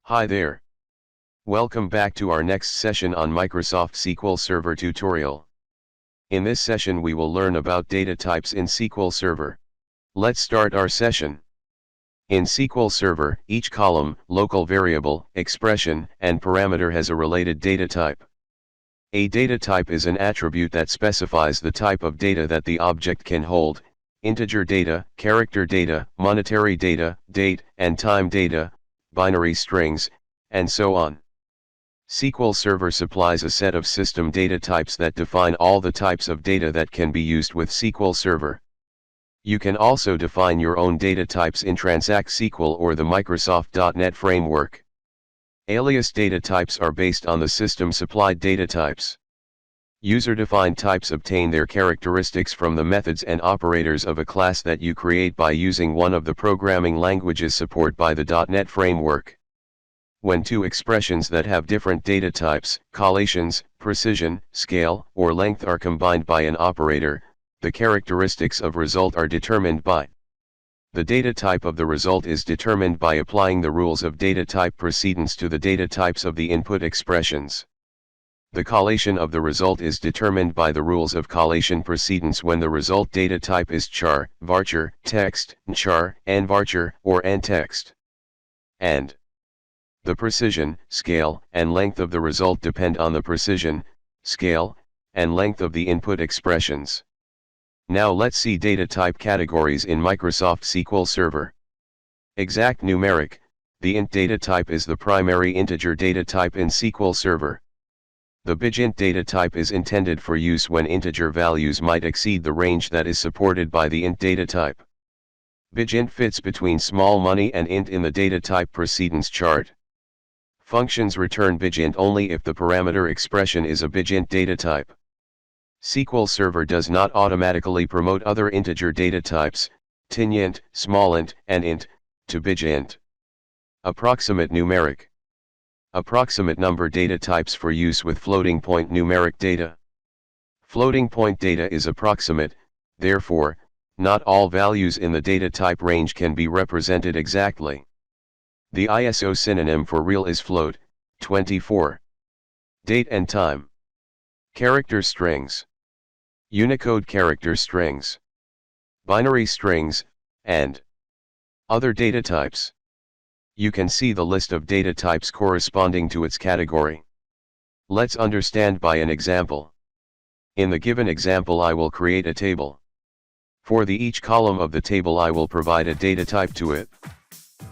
Hi there. Welcome back to our next session on Microsoft SQL Server tutorial. In this session we will learn about data types in SQL Server. Let's start our session. In SQL Server, each column, local variable, expression, and parameter has a related data type. A data type is an attribute that specifies the type of data that the object can hold: integer data, character data, monetary data, date and time data, binary strings, and so on. SQL Server supplies a set of system data types that define all the types of data that can be used with SQL Server. You can also define your own data types in Transact SQL or the Microsoft.NET framework. Alias data types are based on the system-supplied data types. User-defined types obtain their characteristics from the methods and operators of a class that you create by using one of the programming languages supported by the .NET framework. When two expressions that have different data types, collations, precision, scale, or length are combined by an operator, the characteristics of result are determined by. The data type of the result is determined by applying the rules of data type precedence to the data types of the input expressions. The collation of the result is determined by the rules of collation precedence when the result data type is char, varchar, text, char, and varchar, or and text. And the precision, scale, and length of the result depend on the precision, scale, and length of the input expressions. Now let's see data type categories in Microsoft SQL Server. Exact numeric: the int data type is the primary integer data type in SQL Server. The bigint data type is intended for use when integer values might exceed the range that is supported by the int data type. Bigint fits between small money and int in the data type precedence chart. Functions return bigint only if the parameter expression is a bigint data type. SQL Server does not automatically promote other integer data types, tinint, smallint, and int, to bigint. Approximate numeric: approximate number data types for use with floating point numeric data. Floating point data is approximate, therefore, not all values in the data type range can be represented exactly. The ISO synonym for real is float, 24. Date and time. Character strings. Unicode character strings. Binary strings, and other data types. You can see the list of data types corresponding to its category. Let's understand by an example. In the given example I will create a table. For each column of the table I will provide a data type to it.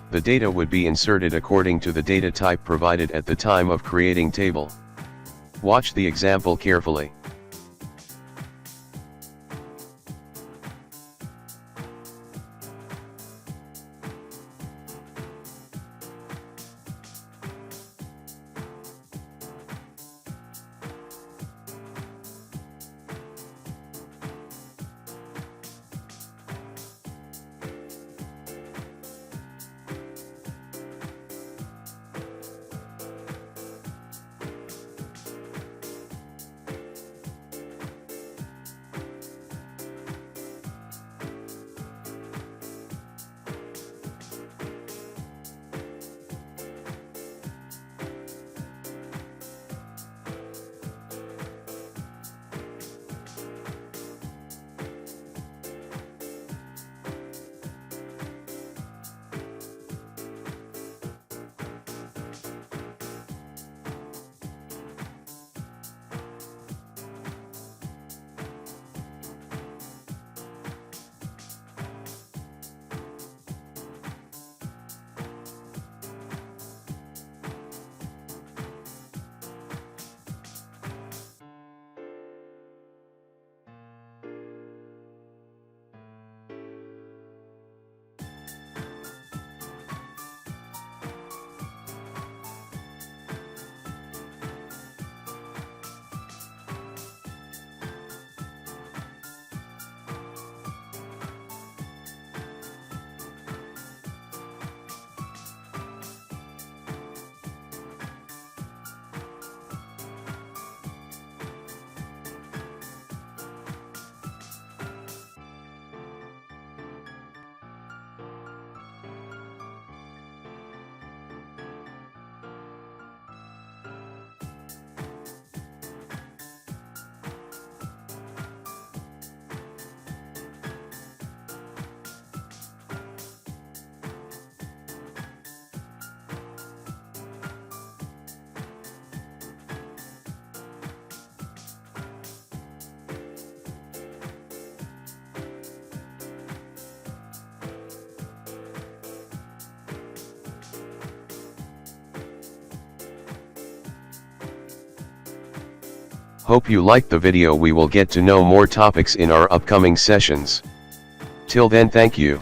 The data would be inserted according to the data type provided at the time of creating table. Watch the example carefully. Hope you liked the video. We will get to know more topics in our upcoming sessions. Till then, thank you.